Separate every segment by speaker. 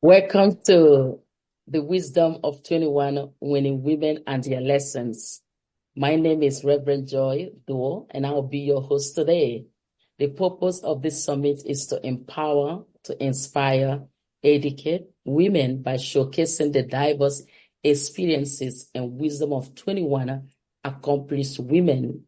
Speaker 1: Welcome to the Wisdom of 21 Winning Women and Their Lessons. My name is Reverend Joy Dore, and I'll be your host today. The purpose of this summit is to empower, to inspire, educate women by showcasing the diverse experiences and wisdom of 21 accomplished women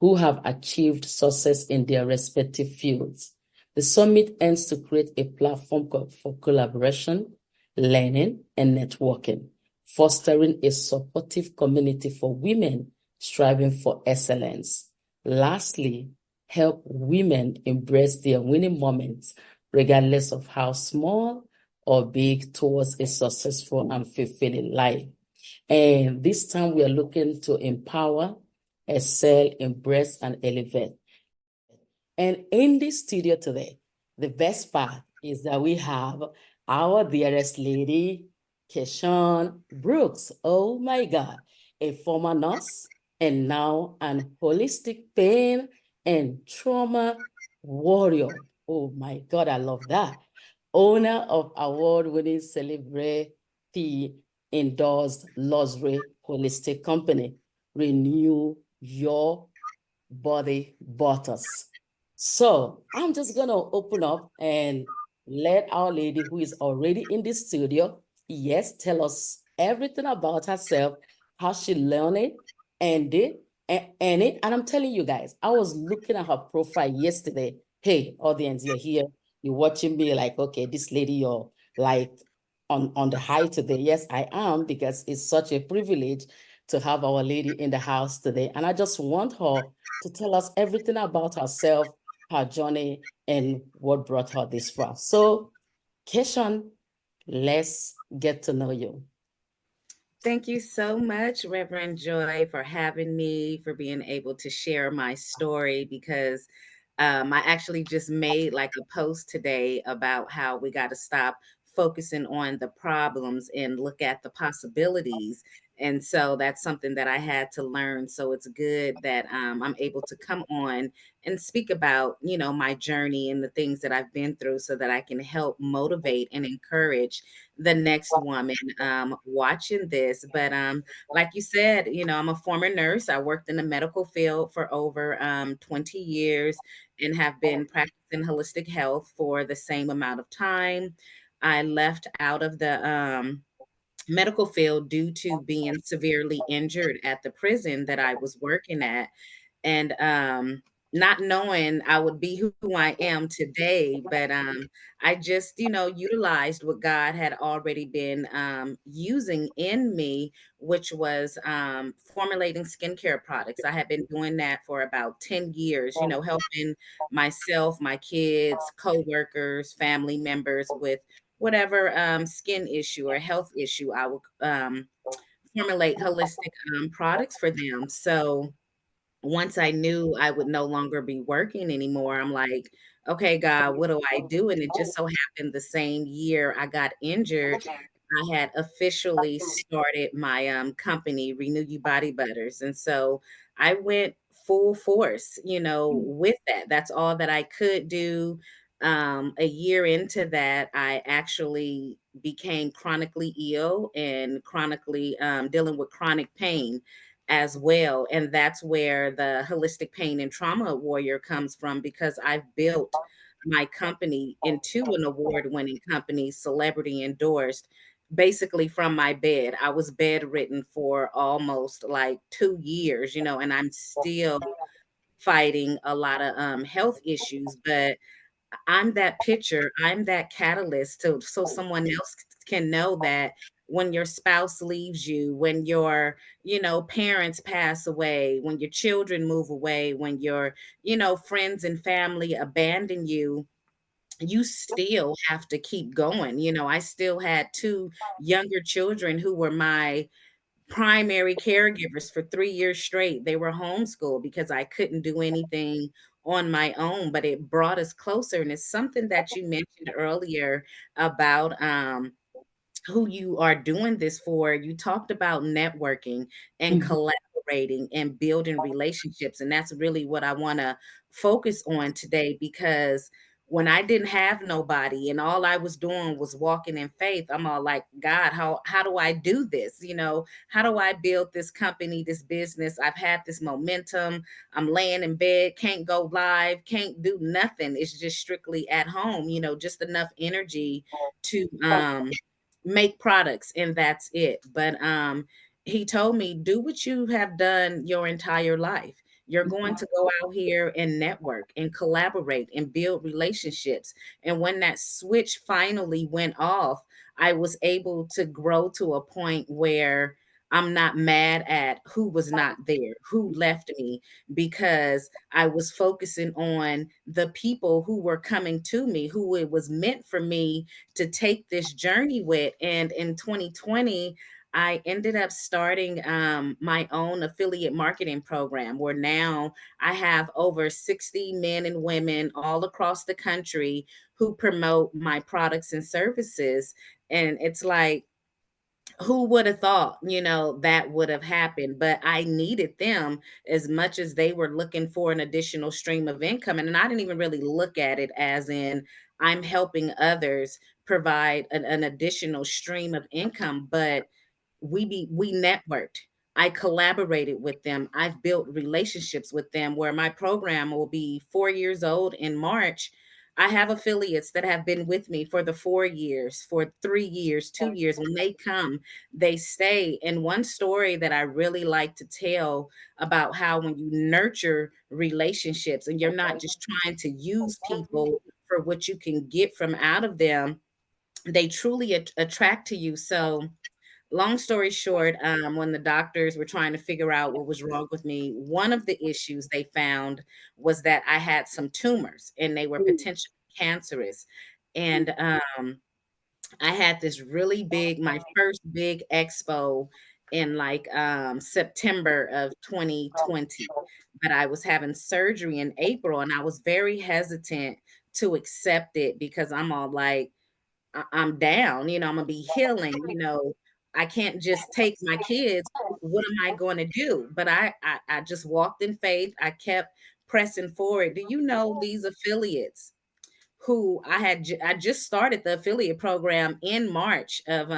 Speaker 1: who have achieved success in their respective fields. The summit aims to create a platform for collaboration, learning, and networking, fostering a supportive community for women striving for excellence. Lastly, help women embrace their winning moments, regardless of how small or big, towards a successful and fulfilling life. And this time we are looking to empower, excel, embrace, and elevate. And in this studio today, the best part is that we have our dearest lady, Kayshaun Brooks. Oh my God, a former nurse and now an holistic pain and trauma warrior. Oh my God, I love that. Owner of award-winning celebrity endorsed luxury holistic company, Renew Your Body Butters. So I'm just going to open up and let our lady who is already in the studio, yes, tell us everything about herself, how she learned it, and it, and it. And I'm telling you guys, I was looking at her profile yesterday. Hey, audience, you're here. You're watching me like, okay, this lady, you're like on the high today. Yes, I am, because it's such a privilege to have our lady in the house today. And I just want her to tell us everything about herself, her journey, and what brought her this far. So, Kayshaun, let's get to know you.
Speaker 2: Thank you so much, Reverend Joy, for having me, for being able to share my story because I actually just made like a post today about how we got to stop focusing on the problems and look at the possibilities. And so that's something that I had to learn. So it's good that I'm able to come on and speak about, my journey and the things that I've been through so that I can help motivate and encourage the next woman watching this. But like you said, I'm a former nurse. I worked in the medical field for over 20 years and have been practicing holistic health for the same amount of time. I left out of the medical field due to being severely injured at the prison that I was working at, and not knowing I would be who I am today. But I just, utilized what God had already been using in me, which was formulating skincare products. I had been doing that for about 10 years, helping myself, my kids, coworkers, family members with whatever skin issue or health issue I would formulate holistic products for them. So once I knew I would no longer be working anymore, I'm like, okay, God, what do I do? And it just so happened the same year I got injured, I had officially started my company, Renew You Body Butters. And so I went full force, with that. That's all that I could do. A year into that, I actually became chronically ill and chronically dealing with chronic pain as well. And that's where the holistic pain and trauma warrior comes from, because I've built my company into an award winning company, celebrity endorsed, basically from my bed. I was bedridden for almost like 2 years, and I'm still fighting a lot of health issues. But I'm that pitcher, I'm that catalyst to so someone else can know that when your spouse leaves you, when your, parents pass away, when your children move away, when your, friends and family abandon you, you still have to keep going. I still had two younger children who were my primary caregivers for 3 years straight. They were homeschooled because I couldn't do anything on my own, but it brought us closer. And it's something that you mentioned earlier about who you are doing this for. You talked about networking and
Speaker 1: Mhm.
Speaker 2: collaborating and building relationships. And that's really what I want to focus on today, because when I didn't have nobody and all I was doing was walking in faith, I'm all like, God, how do I do this? How do I build this company, this business? I've had this momentum. I'm laying in bed, can't go live, can't do nothing. It's just strictly at home, just enough energy to make products, and that's it. But he told me, do what you have done your entire life. You're going to go out here and network and collaborate and build relationships. And when that switch finally went off, I was able to grow to a point where I'm not mad at who was not there, who left me, because I was focusing on the people who were coming to me, who it was meant for me to take this journey with. And in 2020, I ended up starting my own affiliate marketing program, where now I have over 60 men and women all across the country who promote my products and services. And it's like, who would have thought, that would have happened? But I needed them as much as they were looking for an additional stream of income. And I didn't even really look at it as in I'm helping others provide an additional stream of income, but we networked. I collaborated with them. I've built relationships with them, where my program will be 4 years old in March. I have affiliates that have been with me for the 4 years, for 3 years, 2 years. When they come, they stay. And one story that I really like to tell about how when you nurture relationships and you're not just trying to use people for what you can get from out of them, they truly attract to you. So long story short, when the doctors were trying to figure out what was wrong with me, one of the issues they found was that I had some tumors and they were potentially cancerous. And I had this really big, my first big expo in like September of 2020. But I was having surgery in April and I was very hesitant to accept it because I'm all like, I'm down, I'm gonna be healing, I can't just take my kids. What am I going to do? But I just walked in faith. I kept pressing forward. Do you know these affiliates who I just started the affiliate program in March of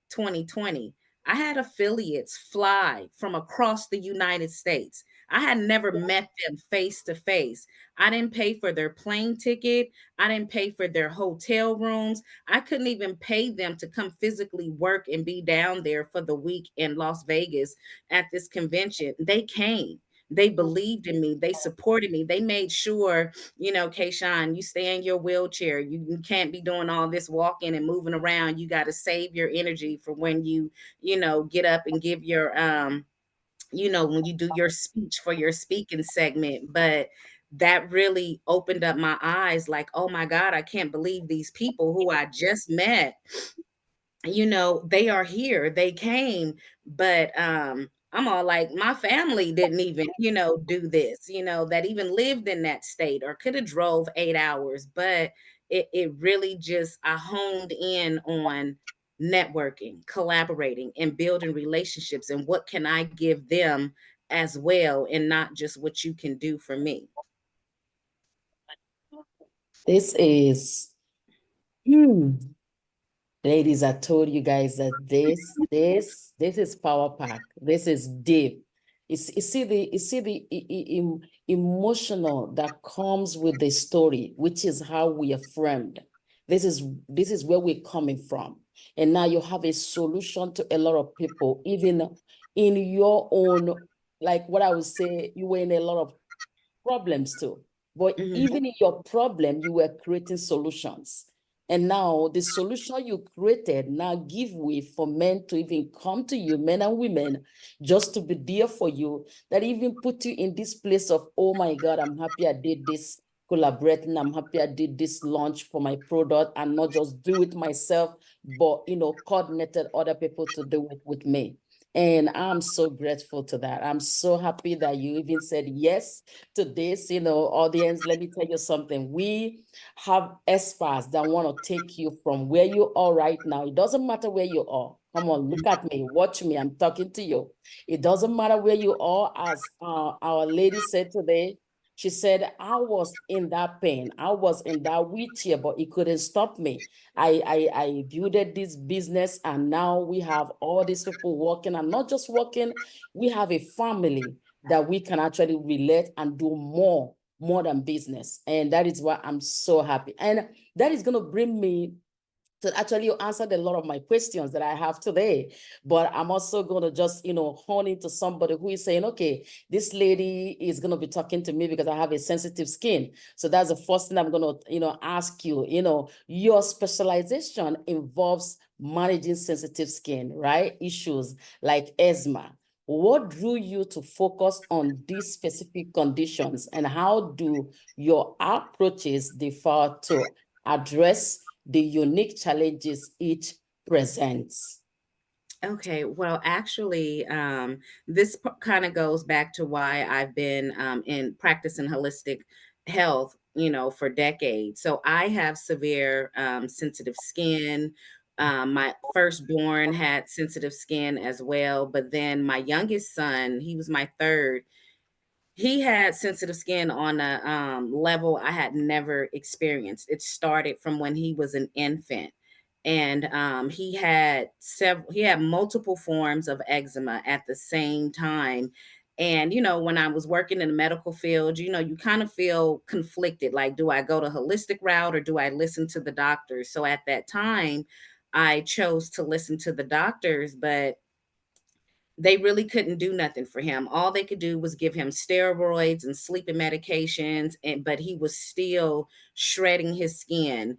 Speaker 2: 2020. I had affiliates fly from across the United States. I had never met them face to face. I didn't pay for their plane ticket. I didn't pay for their hotel rooms. I couldn't even pay them to come physically work and be down there for the week in Las Vegas at this convention. They came. They believed in me. They supported me. They made sure, Kayshaun, you stay in your wheelchair. You can't be doing all this walking and moving around. You got to save your energy for when get up and give your when you do your speech for your speaking segment. But that really opened up my eyes, like, oh my God, I can't believe these people who I just met, they are here. They came. But I'm all like, my family didn't even, do this, that even lived in that state or could have drove 8 hours. But it really just, I honed in on networking, collaborating, and building relationships, and what can I give them as well, and not just what you can do for me.
Speaker 1: This is, ladies, I told you guys that this is power pack. This is deep. You see the emotional that comes with the story, which is how we are framed. This is where we're coming from. And now you have a solution to a lot of people, even in your own, like what I would say, you were in a lot of problems too. But even in your problem, you were creating solutions. And now the solution you created now give way for men to even come to you, men and women, just to be there for you, that even put you in this place of, oh my God, I'm happy I did this collaborating. I'm happy I did this launch for my product and not just do it myself, but, coordinated other people to do it with me. And I'm so grateful to that. I'm so happy that you even said yes to this, audience. Let me tell you something. We have experts that want to take you from where you are right now. It doesn't matter where you are. Come on, look at me, watch me. I'm talking to you. It doesn't matter where you are, as our lady said today. She said, I was in that pain. I was in that wheelchair, but it couldn't stop me. I built this business, and now we have all these people working, and not just working, we have a family that we can actually relate and do more than business. And that is why I'm so happy. And that is going to bring me to actually you answered a lot of my questions that I have today. But I'm also going to just, hone into somebody who is saying, okay, this lady is going to be talking to me because I have a sensitive skin. So that's the first thing I'm going to, ask you. Your specialization involves managing sensitive skin, right? Issues like eczema. What drew you to focus on these specific conditions, and how do your approaches differ to address the unique challenges each presents?
Speaker 2: Okay, well, actually, this kind of goes back to why I've been in practicing holistic health, for decades. So I have severe sensitive skin. My firstborn had sensitive skin as well, but then my youngest son, he was my third. He had sensitive skin on a level I had never experienced. It started from when he was an infant, and he had multiple forms of eczema at the same time. And when I was working in the medical field, you kind of feel conflicted. Like, do I go the holistic route or do I listen to the doctors? So at that time, I chose to listen to the doctors, but they really couldn't do nothing for him. All they could do was give him steroids and sleeping medications, but he was still shredding his skin,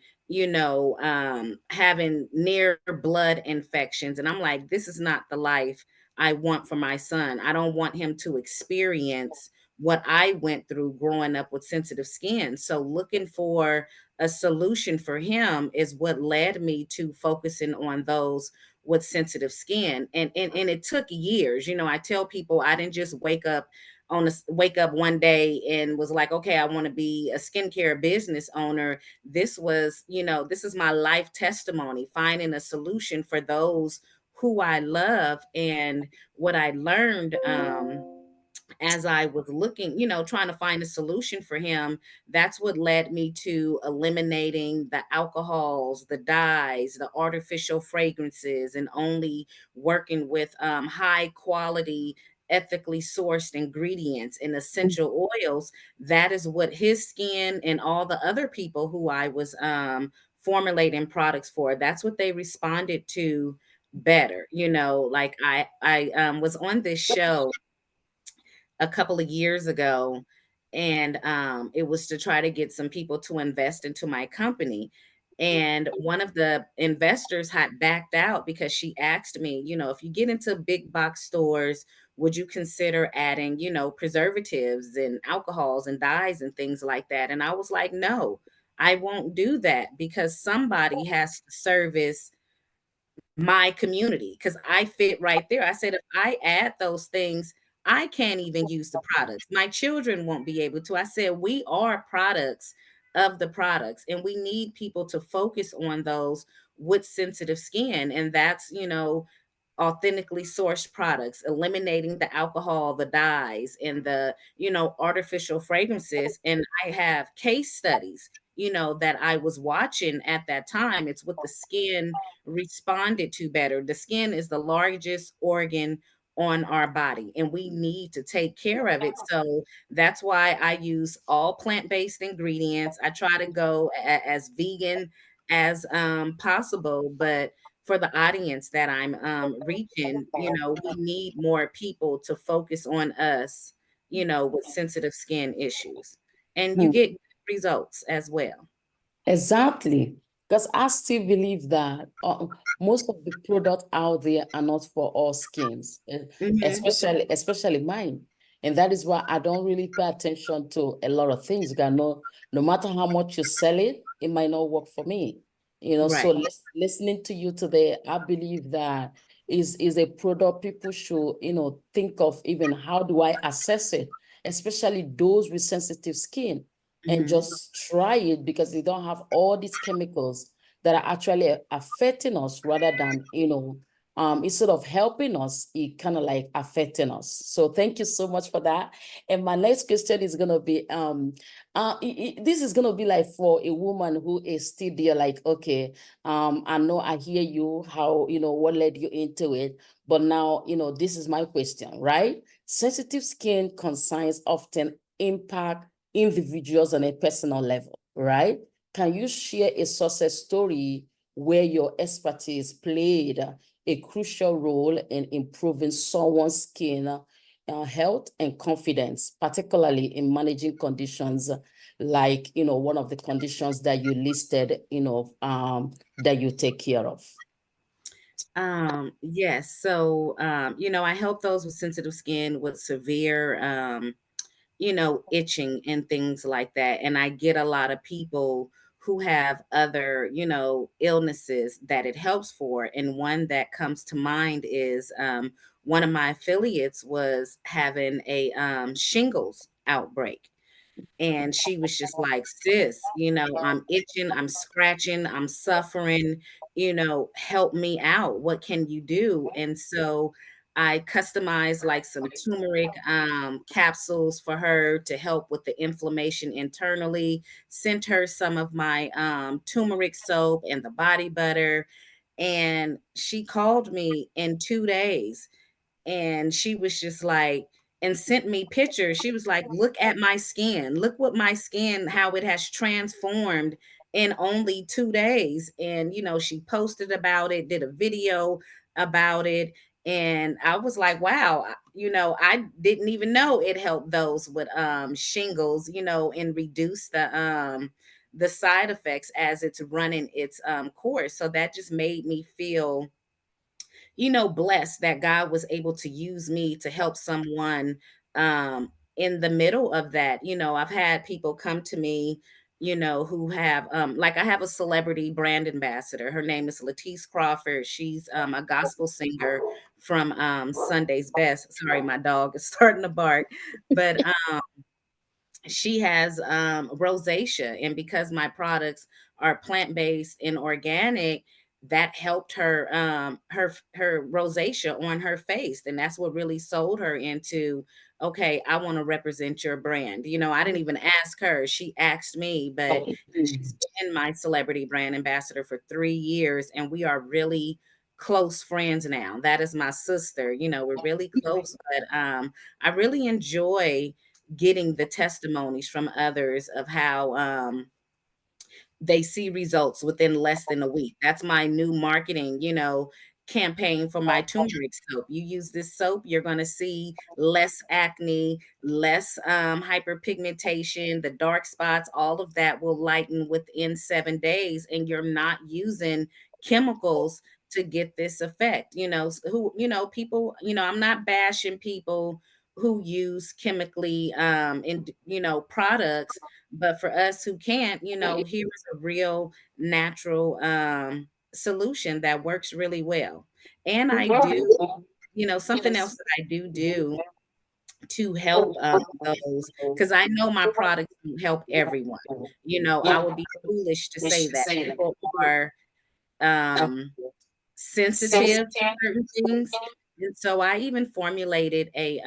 Speaker 2: having near blood infections. And I'm like, this is not the life I want for my son. I don't want him to experience what I went through growing up with sensitive skin. So looking for a solution for him is what led me to focusing on those with sensitive skin. And it took years. I tell people I didn't just wake up one day and was like, okay, I want to be a skincare business owner. This is my life testimony, finding a solution for those who I love. And what I learned as I was looking, trying to find a solution for him, that's what led me to eliminating the alcohols, the dyes, the artificial fragrances, and only working with high quality, ethically sourced ingredients and essential oils. That is what his skin and all the other people who I was formulating products for, that's what they responded to better. Like I was on this show a couple of years ago, and it was to try to get some people to invest into my company. And one of the investors had backed out because she asked me, if you get into big box stores, would you consider adding, preservatives and alcohols and dyes and things like that? And I was like, no, I won't do that, because somebody has to service my community, because I fit right there. I said, if I add those things, I can't even use the products. My children won't be able to. I said, we are products of the products, and we need people to focus on those with sensitive skin. And that's, authentically sourced products, eliminating the alcohol, the dyes, and the, artificial fragrances. And I have case studies, that I was watching at that time. It's what the skin responded to better. The skin is the largest organ on our body, and we need to take care of it. So that's why I use all plant-based ingredients. I try to go as vegan as possible, but for the audience that I'm reaching, we need more people to focus on us, with sensitive skin issues. And you
Speaker 1: Hmm.
Speaker 2: get results as well.
Speaker 1: Exactly. Because I still believe that most of the products out there are not for all skins,
Speaker 2: Mhm.
Speaker 1: especially mine. And that is why I don't really pay attention to a lot of things. Because no matter how much you sell it, it might not work for me. So
Speaker 2: Right.
Speaker 1: listening to you today, I believe that is a product people should, think of, even how do I assess it, especially those with sensitive skin, and
Speaker 2: Mhm.
Speaker 1: just try it, because they don't have all these chemicals that are actually affecting us, rather than, instead of helping us, it kind of like affecting us. So thank you so much for that. And my next question is gonna be, this is gonna be like for a woman who is still there, like, okay, I know I hear you, how, what led you into it, but now, this is my question, right? Sensitive skin concerns often impact individuals on a personal level, right? Can you share a success story where your expertise played a crucial role in improving someone's skin health and confidence, particularly in managing conditions like, one of the conditions that you listed, that you take care of?
Speaker 2: Yes. So, I help those with sensitive skin with severe, itching and things like that. And I get a lot of people who have other, illnesses that it helps for. And one that comes to mind is one of my affiliates was having a shingles outbreak. And she was just like, sis, I'm itching, I'm scratching, I'm suffering, help me out. What can you do? And so I customized like some turmeric capsules for her to help with the inflammation internally, sent her some of my turmeric soap and the body butter. And she called me in 2 days and she was just like and sent me pictures. She was like, "Look at my skin. Look what my skin, how it has transformed in only 2 days." And, she posted about it, did a video about it, and I was like, "Wow." I didn't even know it helped those with shingles, and reduce the side effects as it's running its course. So that just made me feel blessed that God was able to use me to help someone in the middle of that. I've had people come to me, who have like I have a celebrity brand ambassador. Her name is Latisse Crawford. She's a gospel singer from Sunday's Best. Sorry, my dog is starting to bark. But she has rosacea, and because my products are plant-based and organic, that helped her her rosacea on her face, and that's what really sold her into, okay, I want to represent your brand. I didn't even ask her, she asked me. But she's been my celebrity brand ambassador for 3 years, and we are really close friends now. That is my sister. We're really close. But I really enjoy getting the testimonies from others of how they see results within less than a week. That's my new marketing, campaign for my turmeric soap. You use this soap, you're going to see less acne, less hyperpigmentation, the dark spots, all of that will lighten within 7 days. And you're not using chemicals to get this effect. Who, people, I'm not bashing people who use chemically in products, but for us who can't, here's a real natural solution that works really well. And I do, something else that I do to help those, because I know my products don't help everyone. I would be foolish to say that people are um, sensitive to certain things. And so I even formulated a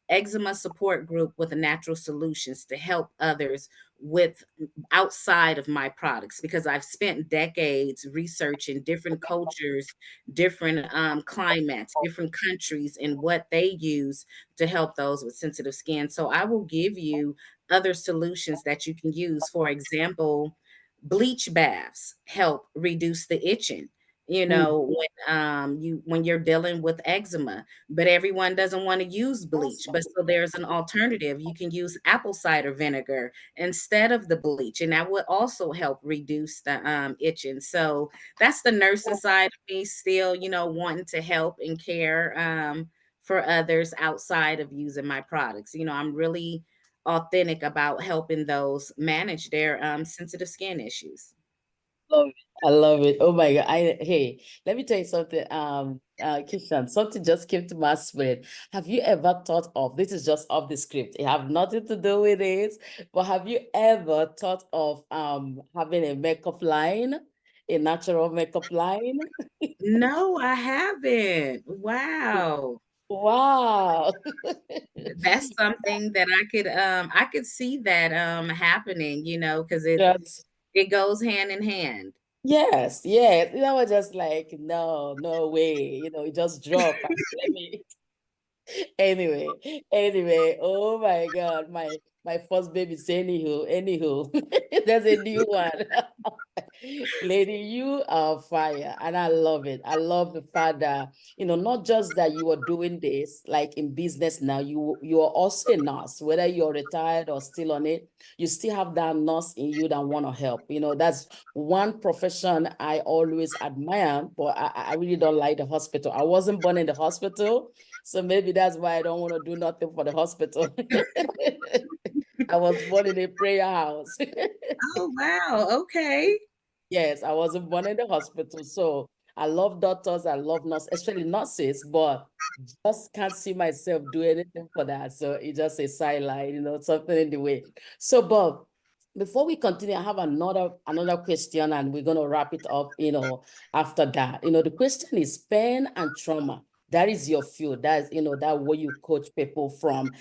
Speaker 2: eczema support group with natural solutions to help others with outside of my products, because I've spent decades researching different cultures, different climates, different countries, and what they use to help those with sensitive skin. So I will give you other solutions that you can use. For example, bleach baths help reduce the itching. When you're dealing with eczema, but everyone doesn't want to use bleach. But so there's an alternative. You can use apple cider vinegar instead of the bleach, and that would also help reduce the itching. So that's the nursing side of me still, wanting to help and care for others outside of using my products. I'm really authentic about helping those manage their sensitive skin issues.
Speaker 1: Love it. I love it. Oh my God. Hey, let me tell you something. Kishan, something just came to my spirit. Have you ever thought of, this is just off the script, it have nothing to do with it, but have you ever thought of having a makeup line, a natural makeup line?
Speaker 2: No, I haven't. Wow.
Speaker 1: Wow.
Speaker 2: That's something that I could see that happening, you know, because
Speaker 1: That's
Speaker 2: it goes hand in hand.
Speaker 1: yes, yes. I was just like, no, no way. It just dropped. Let me anyway, oh my God, my first baby say anywho, there's a new one. Lady, you are fire, and I love it. I love the fact that, not just that you are doing this like in business now, you are also a nurse, whether you're retired or still on it, you still have that nurse in you that want to help. That's one profession I always admire, but I really don't like the hospital. I wasn't born in the hospital. So maybe that's why I don't want to do nothing for the hospital. I was born in a prayer house.
Speaker 2: Oh, wow. Okay.
Speaker 1: Yes, I wasn't born in the hospital. So I love doctors, I love nurses, especially nurses, but just can't see myself do anything for that. So it's just a sideline, something in the way. So, Bob, before we continue, I have another question, and we're gonna wrap it up, after that. The question is pain and trauma. That is your field. That's that what you coach people from,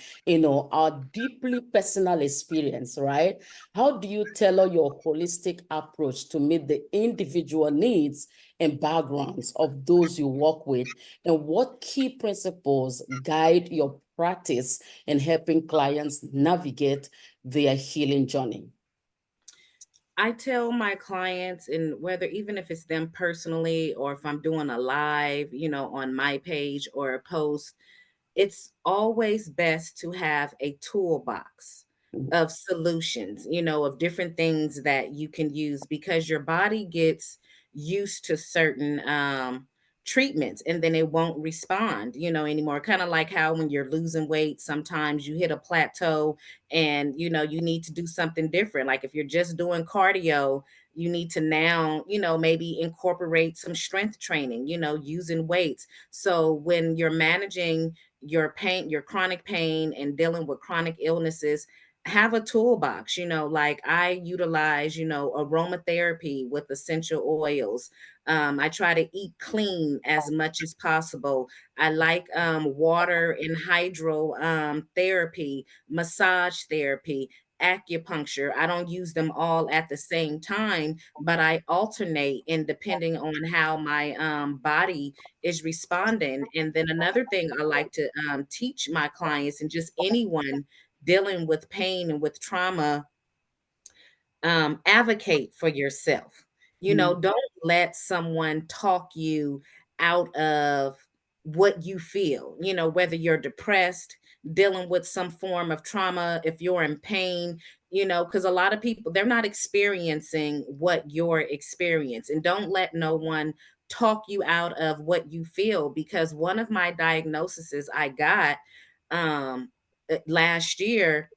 Speaker 1: our deeply personal experience, right? How do you tailor your holistic approach to meet the individual needs and backgrounds of those you work with? And what key principles guide your practice in helping clients navigate their healing journey?
Speaker 2: I tell my clients, and whether even if it's them personally or if I'm doing a live, you know, on my page or a post, it's always best to have a toolbox of solutions, you know, of different things that you can use because your body gets used to certain treatments and then it won't respond, you know, anymore. Kind of like how when you're losing weight, sometimes you hit a plateau and, you know, you need to do something different. Like if you're just doing cardio, you need to now, you know, maybe incorporate some strength training, you know, using weights. So when you're managing your pain, your chronic pain, and dealing with chronic illnesses, have a toolbox. You know, like I utilize, you know, aromatherapy with essential oils. I try to eat clean as much as possible. I like water and hydro therapy, massage therapy, acupuncture. I don't use them all at the same time, but I alternate in depending on how my body is responding. And then another thing I like to teach my clients and just anyone dealing with pain and with trauma, advocate for yourself. You know,
Speaker 1: Mm,
Speaker 2: don't let someone talk you out of what you feel, you know, whether you're depressed, dealing with some form of trauma, if you're in pain, you know, because a lot of people, they're not experiencing what you're experiencing. And don't let no one talk you out of what you feel, because one of my diagnoses I got last year,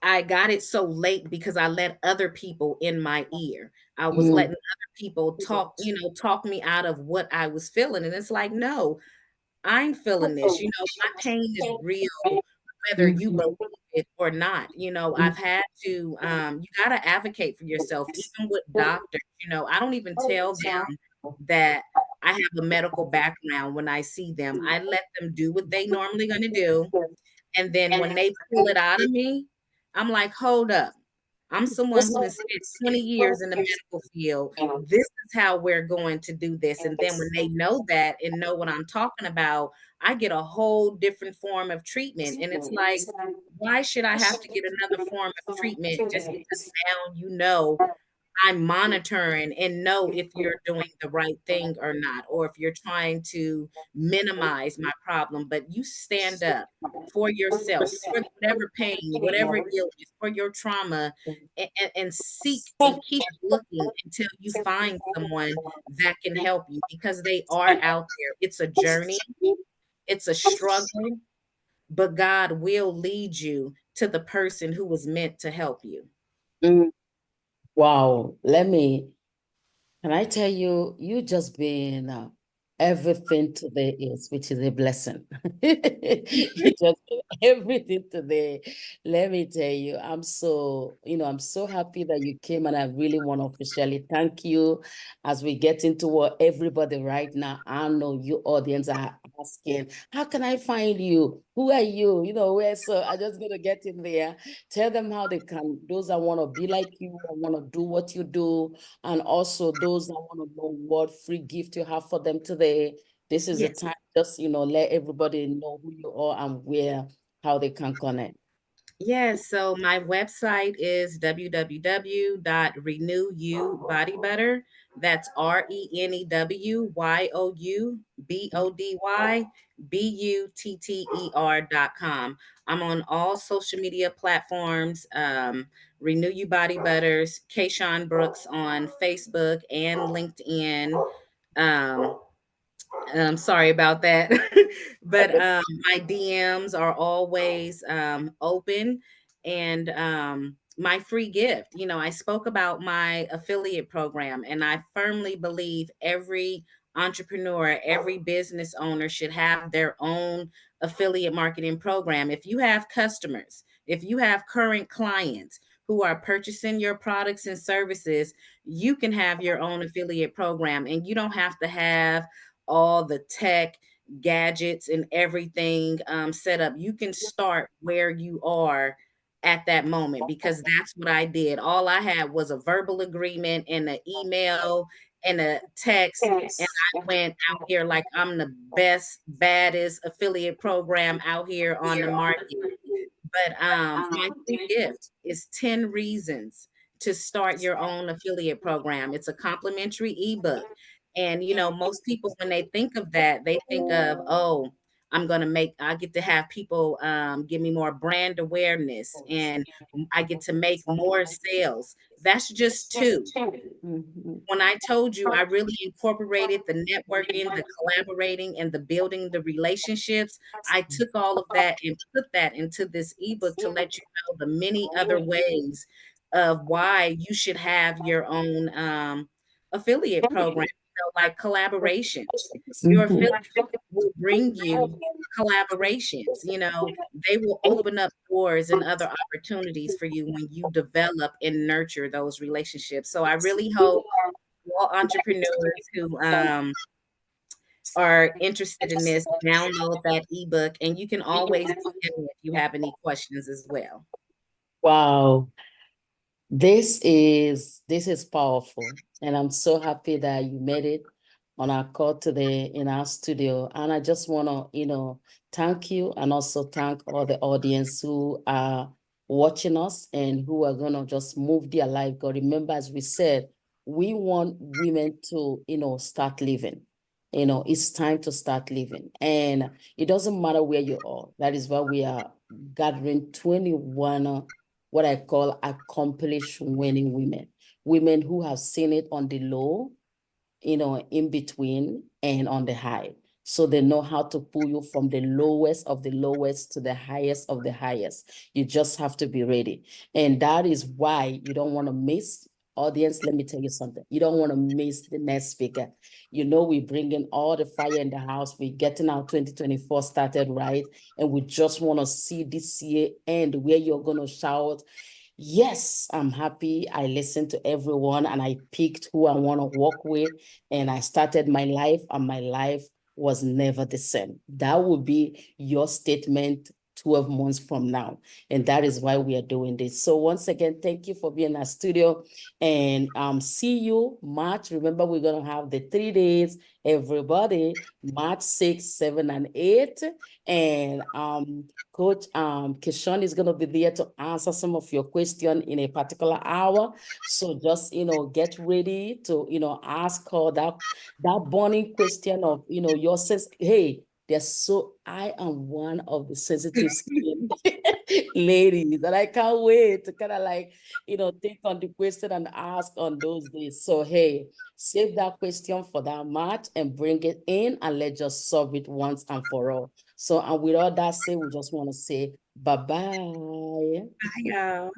Speaker 2: I got it so late because I let other people in my ear. I was
Speaker 1: mm,
Speaker 2: letting other people talk, you know, talk me out of what I was feeling. And it's like, no, I'm feeling this. You know, my pain is real, whether you
Speaker 1: mm,
Speaker 2: believe it or not. You know,
Speaker 1: mm,
Speaker 2: I've had to, you got to advocate for yourself, even with doctors. You know, I don't even tell them that I have a medical background when I see them. I let them do what they normally going to do, and then when they pull it out of me, I'm like, hold up. I'm someone who has spent 20 years in the medical field. This is how we're going to do this. And then when they know that and know what I'm talking about, I get a whole different form of treatment. And it's like, why should I have to get another form of treatment just because now you know I'm monitoring and know if you're doing the right thing or not, or if you're trying to minimize my problem, but you stand up for yourself, for whatever pain, whatever illness, for your trauma, and seek and keep looking until you find someone that can help you because they are out there. It's a journey, it's a struggle, but God will lead you to the person who was meant to help you.
Speaker 1: mm. Wow. Can I tell you, you just been everything today is, which is a blessing. You just everything today. Let me tell you, I'm so happy that you came, and I really want to officially thank you as we get into what everybody right now. I know you audience are asking, how can I find you? Who are you? Where? So I just gonna get in there, tell them how they can, those that want to be like you, or want to do what you do, and also those that want to know what free gift you have for them today. This is the
Speaker 2: Yes.
Speaker 1: time, just, let everybody know who you are and how they can connect.
Speaker 2: Yes, so my website is www.renewubodybutter. That's RenewUbodyButter.com. I'm on all social media platforms. Renew You Body Butters, Kayshaun Brooks on Facebook and LinkedIn. Um, sorry about that. But my DMs are always open. And my free gift, I spoke about my affiliate program, and I firmly believe every entrepreneur, every business owner should have their own affiliate marketing program. If you have customers, if you have current clients who are purchasing your products and services, you can have your own affiliate program, and you don't have to have all the tech gadgets and everything set up. You can start where you are at that moment, because that's what I did. All I had was a verbal agreement and an email and a text, and I went out here like I'm the best, baddest affiliate program out here on the market. But my free gift is 10 reasons to start your own affiliate program. It's a complimentary ebook. And most people, when they think of that, they think of, oh, I get to have people give me more brand awareness, and I get to make more sales. That's just two.
Speaker 1: Mhm.
Speaker 2: When I told you I really incorporated the networking, the collaborating, and the building the relationships, I took all of that and put that into this ebook to let you know the many other ways of why you should have your own affiliate program, like collaborations. Your
Speaker 1: Mhm.
Speaker 2: affiliate will bring you collaborations. They will open up doors and other opportunities for you when you develop and nurture those relationships. So I really hope all entrepreneurs who are interested in this download that ebook, and you can always DM me if you have any questions as well.
Speaker 1: Wow. This is powerful, and I'm so happy that you made it on our call today in our studio. And I just want to, thank you, and also thank all the audience who are watching us and who are gonna just move their life. God, remember, as we said, we want women to, start living. It's time to start living, and it doesn't matter where you are. That is why we are gathering 21 what I call accomplished winning women, women who have seen it on the low, in between and on the high. So they know how to pull you from the lowest of the lowest to the highest of the highest. You just have to be ready. And that is why you don't want to miss. Audience, let me tell you something. You don't want to miss the next speaker. We bring in all the fire in the house. We're getting our 2024 started, right? And we just want to see this year end where you're going to shout, yes, I'm happy. I listened to everyone and I picked who I want to work with. And I started my life, and my life was never the same. That would be your statement 12 months from now. And that is why we are doing this. So once again, thank you for being in our studio, and see you March. Remember, we're going to have the 3 days, everybody, March 6, 7, and 8. And Coach Kayshaun is going to be there to answer some of your question in a particular hour. So just, get ready to, ask her that burning question of, your sense. Hey, I am one of the sensitive skin ladies, and I can't wait to kind of like, take on the question and ask on those days. So, hey, save that question for that match and bring it in, and let's just solve it once and for all. So, and with all that said, we just want to say bye-bye.
Speaker 2: Bye, y'all.